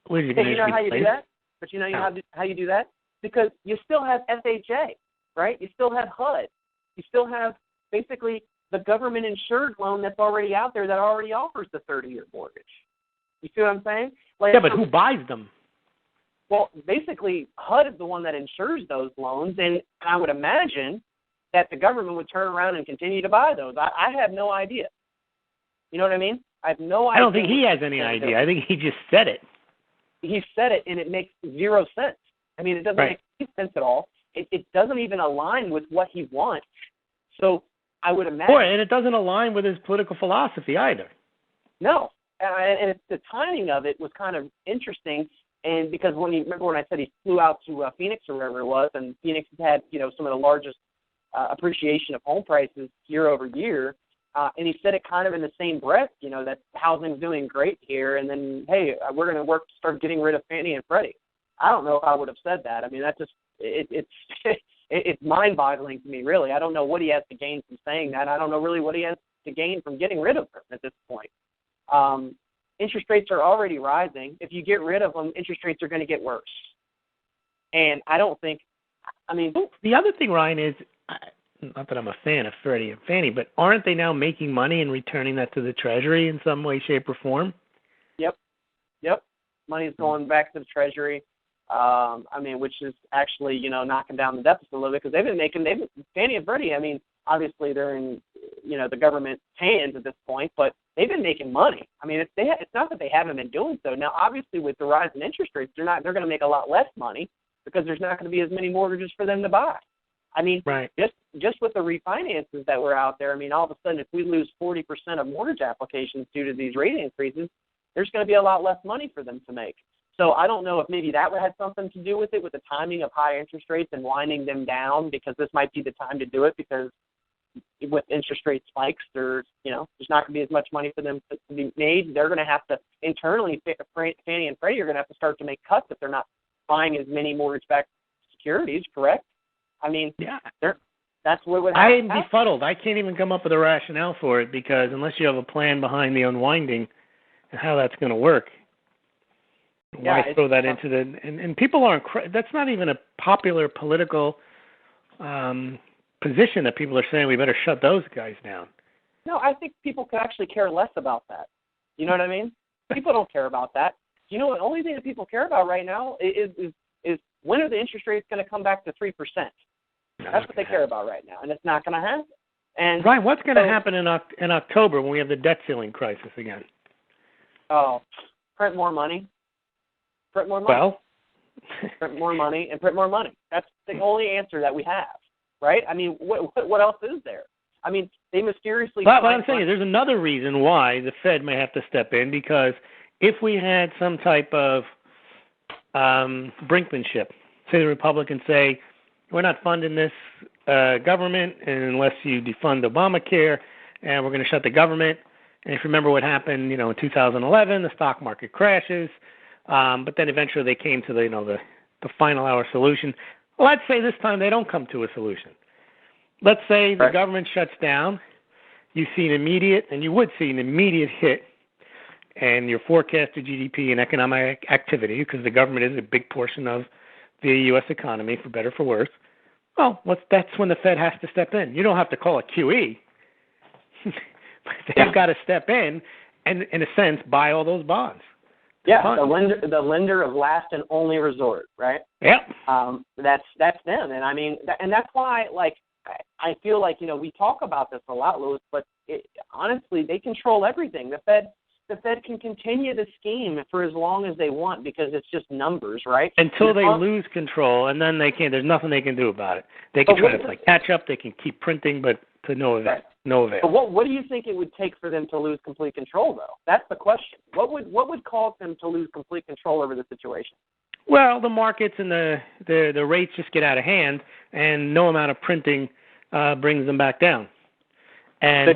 what is he going to do? You know how you do that? But you know how you do that? Because you still have FHA, right? You still have HUD. You still have basically the government-insured loan that's already out there that already offers the 30-year mortgage. You see what I'm saying? Yeah, but who buys them? Well, basically, HUD is the one that insures those loans, and I would imagine that the government would turn around and continue to buy those. I have no idea. You know what I mean? I have no idea. I don't think he has any idea. I think he just said it. He said it, and it makes zero sense. I mean, it doesn't make any sense at all. It doesn't even align with what he wants. So I would imagine. And it doesn't align with his political philosophy either. No. And the timing of it was kind of interesting. And because remember when I said he flew out to Phoenix or wherever it was, and Phoenix has had, some of the largest appreciation of home prices year over year. And he said it kind of in the same breath, that housing's doing great here. And then, hey, we're going to start getting rid of Fannie and Freddie. I don't know if I would have said that. I mean, that just, it's mind-boggling to me, really. I don't know what he has to gain from saying that. I don't know really what he has to gain from getting rid of them at this point. Interest rates are already rising. If you get rid of them, interest rates are going to get worse. And I don't think, the other thing, Ryan, is, not that I'm a fan of Freddie and Fannie, but aren't they now making money and returning that to the Treasury in some way, shape, or form? Yep. Money's going back to the Treasury. Which is actually, knocking down the deficit a little bit because Fannie and Freddie, obviously they're in, the government's hands at this point, but they've been making money. It's not that they haven't been doing so. Now, obviously, with the rise in interest rates, they're going to make a lot less money because there's not going to be as many mortgages for them to buy. Right. Just with the refinances that were out there, all of a sudden, if we lose 40% of mortgage applications due to these rate increases, there's going to be a lot less money for them to make. So I don't know if maybe that had something to do with it, with the timing of high interest rates and winding them down, because this might be the time to do it, because with interest rate spikes, there's not going to be as much money for them to be made. They're going to have to internally, Fannie and Freddie are going to have to start to make cuts if they're not buying as many mortgage-backed securities, correct? I mean, that's what would happen. I'm befuddled. I can't even come up with a rationale for it, because unless you have a plan behind the unwinding and how that's going to work, why throw that into the... And people aren't... That's not even a popular political position that people are saying we better shut those guys down. No, I think people could actually care less about that. You know what I mean? People don't care about that. You know, the only thing that people care about right now is when are the interest rates going to come back to 3%? That's what they care about right now, and it's not going to happen. And Ryan, what's going to happen in October when we have the debt ceiling crisis again? Oh, print more money. Print more money. Well, print more money and print more money. That's the only answer that we have, right? I mean, what else is there? I mean, they mysteriously... But I'm saying there's another reason why the Fed may have to step in, because if we had some type of brinkmanship, say the Republicans say, we're not funding this government unless you defund Obamacare, and we're going to shut the government. And if you remember what happened, in 2011, the stock market crashes, but then eventually they came to the final hour solution. Well, let's say this time they don't come to a solution. Let's say the government shuts down. You see an immediate, and you would see an immediate hit in your forecasted GDP and economic activity, because the government is a big portion of the U.S. economy, for better or for worse. Well, that's when the Fed has to step in. You don't have to call it QE. They've got to step in and, in a sense, buy all those bonds. Yeah, the lender of last and only resort, right? Yep. That's them, and I mean, and that's why, I feel like we talk about this a lot, Louis, but honestly, they control everything. The Fed can continue the scheme for as long as they want, because it's just numbers, right? Until they lose control, and then they can't. There's nothing they can do about it. They can try to play catch up. They can keep printing, but to no avail. Right. No avail. But what do you think it would take for them to lose complete control, though? That's the question. What would cause them to lose complete control over the situation? Well, the markets and the rates just get out of hand, and no amount of printing brings them back down. And so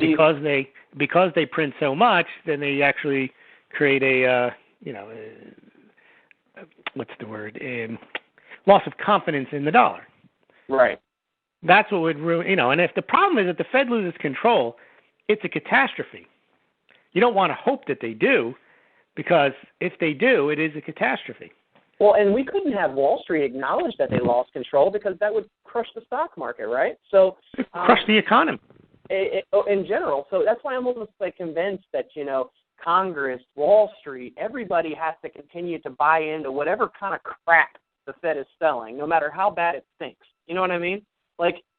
because they print so much, then they actually create what's the word? Loss of confidence in the dollar. Right. That's what would ruin, and if the problem is that the Fed loses control, it's a catastrophe. You don't want to hope that they do, because if they do, it is a catastrophe. Well, and we couldn't have Wall Street acknowledge that they lost control, because that would crush the stock market, right? So crush the economy. In general. So that's why I'm almost convinced that, Congress, Wall Street, everybody has to continue to buy into whatever kind of crap the Fed is selling, no matter how bad it stinks. You know what I mean?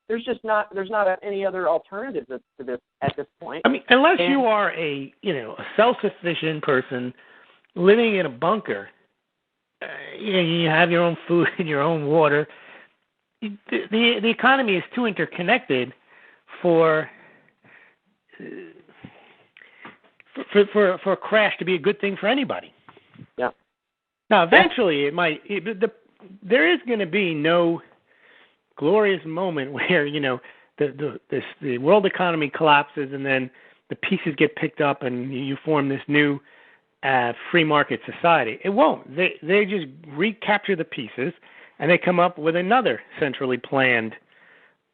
There's not any other alternative to this at this point. I mean, unless you are a self-sufficient person living in a bunker, you have your own food and your own water. The economy is too interconnected for a crash to be a good thing for anybody. Yeah. Now, eventually, there is going to be no glorious moment where the world economy collapses and then the pieces get picked up and you form this new free market society. It won't. They just recapture the pieces and they come up with another centrally planned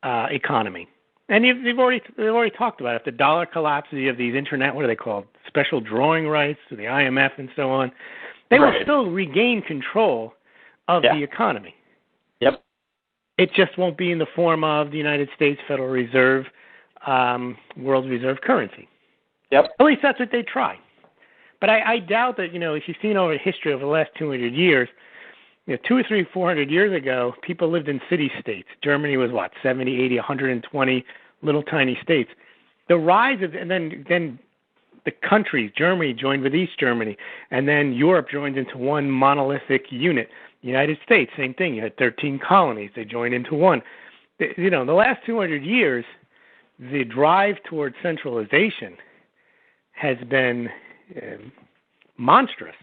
economy. And they've already talked about it. If the dollar collapses, you have these internet, what are they called, special drawing rights to the IMF and so on. They will still regain control of the economy. Yep. It just won't be in the form of the United States Federal Reserve, world reserve currency. Yep. At least that's what they try. But I doubt that, if you've seen over history over the last 200 years, 200 or 300, 400 years ago, people lived in city-states. Germany was, 70, 80, 120 little tiny states. The rise of, and then the countries, Germany joined with East Germany, and then Europe joined into one monolithic unit. The United States, same thing. You had 13 colonies. They joined into one. The last 200 years, the drive towards centralization has been monstrous.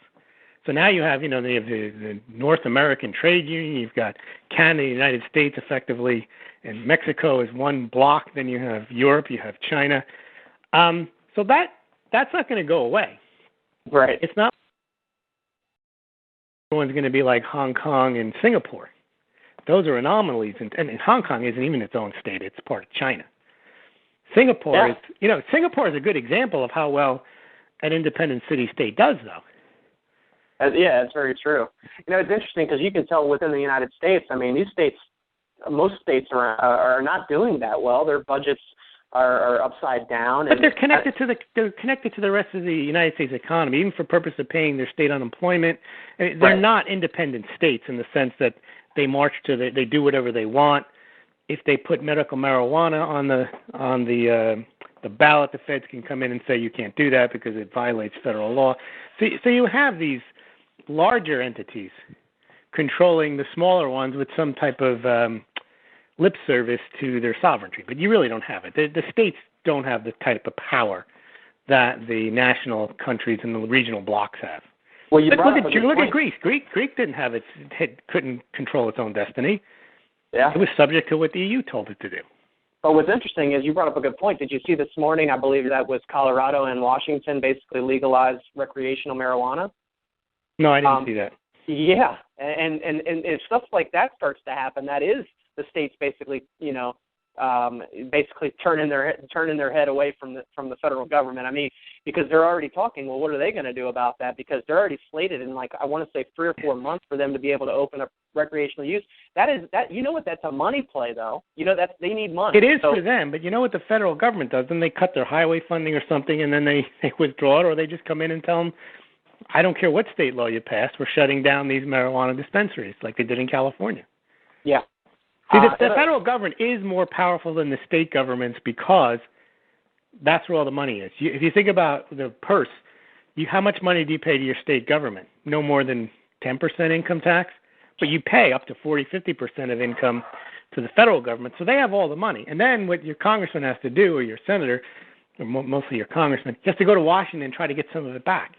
So now you have, the North American Trade Union, you've got Canada, the United States effectively, and Mexico is one block. Then you have Europe, you have China. So that's not going to go away. Right. It's not. Everyone's going to be like Hong Kong and Singapore. Those are anomalies, and Hong Kong isn't even its own state; it's part of China. Singapore is, Singapore is a good example of how well an independent city-state does, though. Yeah, it's very true. It's interesting because you can tell within the United States. I mean, these states, most states are not doing that well. Their budgets are upside down. But they're connected to the rest of the United States economy, even for purpose of paying their state unemployment. I mean, they're not independent states in the sense that they march they do whatever they want. If they put medical marijuana on the ballot, the feds can come in and say you can't do that because it violates federal law. So you have these larger entities controlling the smaller ones with some type of lip service to their sovereignty, but you really don't have it. The states don't have the type of power that the national countries and the regional blocs have. Well, look at Greece. Greek didn't have couldn't control its own destiny. Yeah, it was subject to what the EU told it to do. But what's interesting is you brought up a good point. Did you see this morning? I believe that was Colorado and Washington basically legalized recreational marijuana. No, I didn't see that. Yeah, and if stuff like that starts to happen, that is the states basically, basically turning their head away from the federal government. I mean, because they're already talking. Well, what are they going to do about that? Because they're already slated in I want to say 3 or 4 months for them to be able to open up recreational use. That's a money play though. They need money. It is for them, but you know what the federal government does? Then they cut their highway funding or something, and then they withdraw it, or they just come in and tell them, I don't care what state law you pass, we're shutting down these marijuana dispensaries like they did in California. Yeah. See, the federal government is more powerful than the state governments because that's where all the money is. If you think about the purse, how much money do you pay to your state government? No more than 10% income tax, but you pay up to 40-50% of income to the federal government, so they have all the money. And then what your congressman has to do, or your senator, or mostly your congressman, he has to go to Washington and try to get some of it back.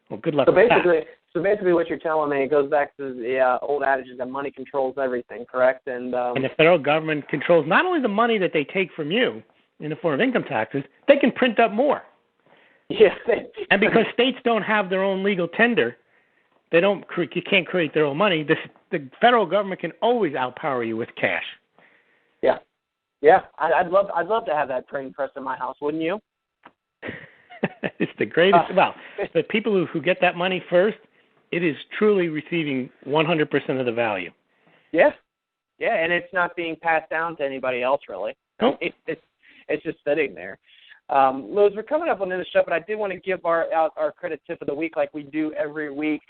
Well, good luck with that. So basically what you're telling me, it goes back to the old adage that money controls everything, correct? And the federal government controls not only the money that they take from you in the form of income taxes, they can print up more. Yeah. And because states don't have their own legal tender, you can't create their own money. The federal government can always outpower you with cash. Yeah. Yeah. I'd love to have that printing press in my house, wouldn't you? It's the greatest. The people who get that money first, it is truly receiving 100% of the value. Yeah, yeah, and it's not being passed down to anybody else, really. Nope. It's just sitting there. Liz, we're coming up on the show, but I did want to give our credit tip of the week like we do every week.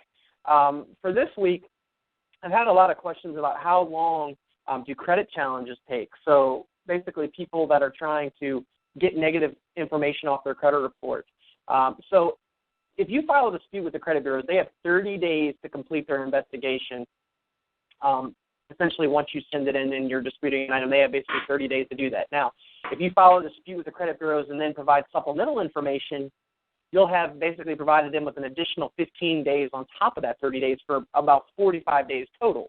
For this week, I've had a lot of questions about how long do credit challenges take. So basically people that are trying to get negative information off their credit report. So if you file a dispute with the credit bureaus, they have 30 days to complete their investigation. Essentially, once you send it in and you're disputing an item, they have basically 30 days to do that. Now, if you file a dispute with the credit bureaus and then provide supplemental information, you'll have basically provided them with an additional 15 days on top of that 30 days for about 45 days total.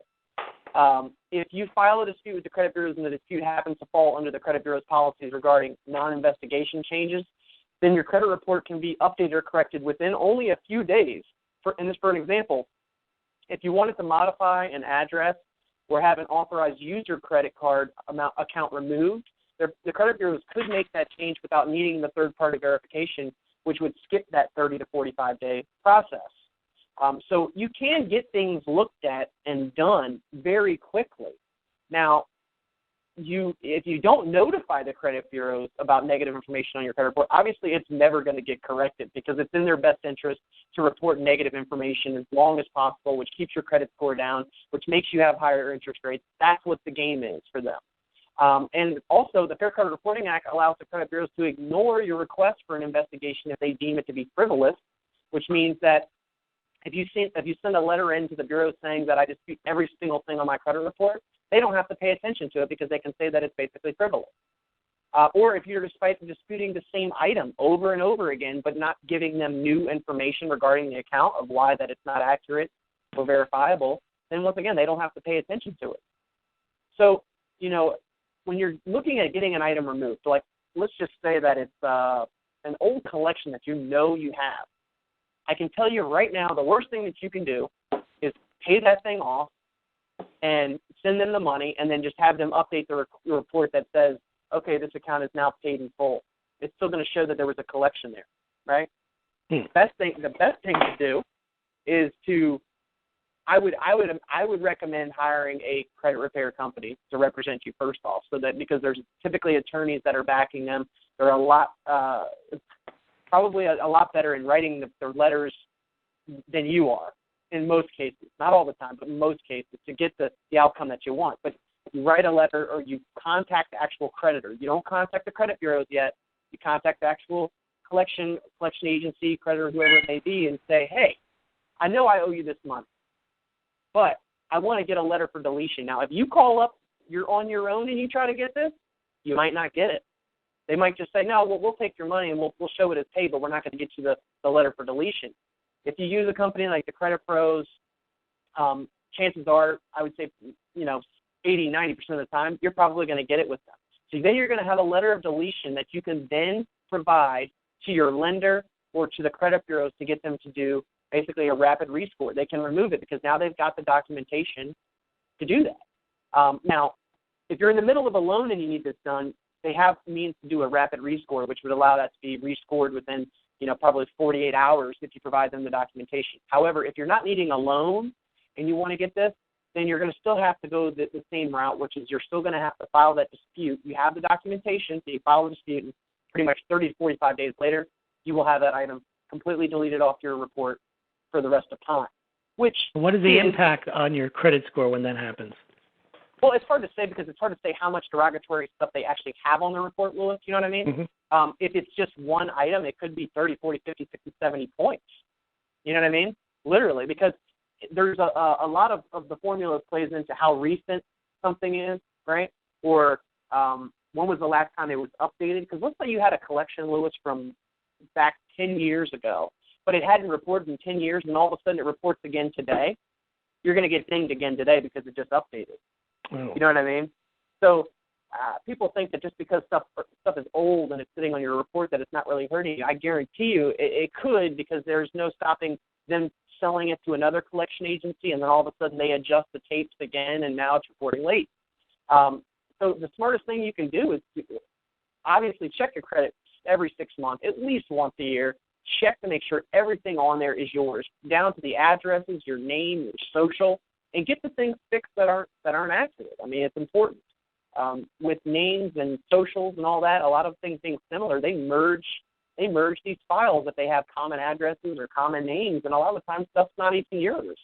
If you file a dispute with the credit bureaus and the dispute happens to fall under the credit bureau's policies regarding non-investigation changes, then your credit report can be updated or corrected within only a few days. For an example, if you wanted to modify an address or have an authorized user credit card account removed, the credit bureaus could make that change without needing the third-party verification, which would skip that 30 to 45-day process. So you can get things looked at and done very quickly. Now, if you don't notify the credit bureaus about negative information on your credit report, obviously it's never going to get corrected because it's in their best interest to report negative information as long as possible, which keeps your credit score down, which makes you have higher interest rates. That's what the game is for them. And also, the Fair Credit Reporting Act allows the credit bureaus to ignore your request for an investigation if they deem it to be frivolous, which means that if you send a letter in to the bureau saying that I dispute every single thing on my credit report, they don't have to pay attention to it because they can say that it's basically frivolous. or if you're disputing the same item over and over again, but not giving them new information regarding the account of why that it's not accurate or verifiable, then once again, they don't have to pay attention to it. So, when you're looking at getting an item removed, like let's just say that it's an old collection that you have, I can tell you right now the worst thing that you can do is pay that thing off and send them the money and then just have them update the report that says, okay, this account is now paid in full. It's still going to show that there was a collection there, right? The best thing to do is I would recommend hiring a credit repair company to represent you first off, so that because there's typically attorneys that are backing them. They're probably a lot better in writing their letters than you are in most cases. Not all the time, but in most cases to get the outcome that you want. But you write a letter or you contact the actual creditor. You don't contact the credit bureaus yet. You contact the actual collection agency, creditor, whoever it may be, and say, hey, I know I owe you this month, but I want to get a letter for deletion. Now, if you call up, you're on your own and you try to get this, you might not get it. They might just say, no, we'll take your money and we'll show it as paid, but we're not going to get you the letter for deletion. If you use a company like the Credit Pros, chances are, I would say, 80-90% of the time, you're probably going to get it with them. So then you're going to have a letter of deletion that you can then provide to your lender or to the credit bureaus to get them to do basically a rapid rescore. They can remove it because now they've got the documentation to do that. Now, if you're in the middle of a loan and you need this done, they have means to do a rapid rescore, which would allow that to be rescored within, probably 48 hours if you provide them the documentation. However, if you're not needing a loan and you want to get this, then you're going to still have to go the same route, which is you're still going to have to file that dispute. You have the documentation, so you file the dispute, and pretty much 30 to 45 days later, you will have that item completely deleted off your report for the rest of time. What is the impact on your credit score when that happens? Well, it's hard to say because it's hard to say how much derogatory stuff they actually have on the report, Louis. You know what I mean? Mm-hmm. If it's just one item, it could be 30, 40, 50, 60, 70 points. You know what I mean? Literally, because there's a lot of the formula plays into how recent something is, right? Or when was the last time it was updated? Because let's say you had a collection, Louis, from back 10 years ago, but it hadn't reported in 10 years, and all of a sudden it reports again today. You're going to get dinged again today because it just updated. Oh. You know what I mean? So people think that just because stuff is old and it's sitting on your report that it's not really hurting you. I guarantee you it could, because there's no stopping them selling it to another collection agency, and then all of a sudden they adjust the tapes again, and now it's reporting late. So the smartest thing you can do is to obviously check your credit every 6 months, at least once a year. Check to make sure everything on there is yours, down to the addresses, your name, your social, and get the things fixed that aren't accurate. I mean, it's important. With names and socials and all that, a lot of things being similar, they merge these files if they have common addresses or common names, and a lot of the time stuff's not even yours.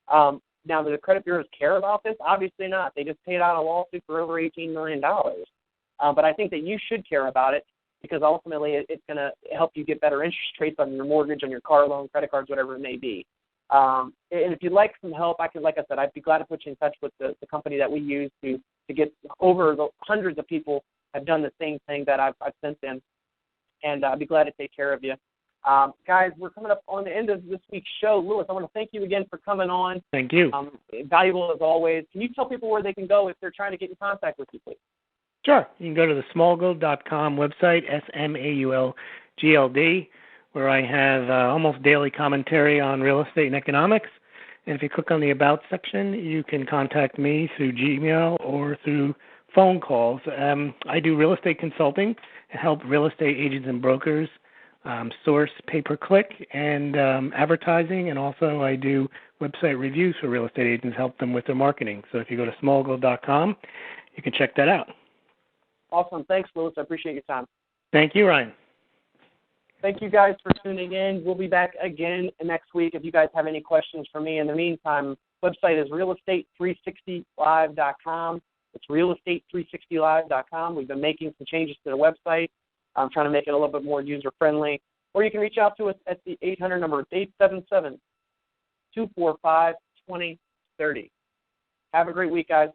Now, do the credit bureaus care about this? Obviously not. They just paid out a lawsuit for over $18 million. But I think that you should care about it, because ultimately it's going to help you get better interest rates on your mortgage, on your car loan, credit cards, whatever it may be. And if you'd like some help, like I said, I'd be glad to put you in touch with the company that we use to get over the hundreds of people have done the same thing that I've sent them, and I'd be glad to take care of you. Guys, we're coming up on the end of this week's show. Louis, I want to thank you again for coming on. Thank you. Valuable as always. Can you tell people where they can go if they're trying to get in contact with you, please? Sure. You can go to the smallgold.com website, SMAULGLD, where I have almost daily commentary on real estate and economics. And if you click on the About section, you can contact me through Gmail or through phone calls. I do real estate consulting and help real estate agents and brokers source pay-per-click and advertising, and also I do website reviews for real estate agents, help them with their marketing. So if you go to smallgold.com, you can check that out. Awesome. Thanks, Louis. I appreciate your time. Thank you, Ryan. Thank you guys for tuning in. We'll be back again next week. If you guys have any questions for me, in the meantime, website is realestate360live.com. It's realestate360live.com. We've been making some changes to the website. I'm trying to make it a little bit more user-friendly. Or you can reach out to us at the 800 number. It's 877-245-2030. Have a great week, guys.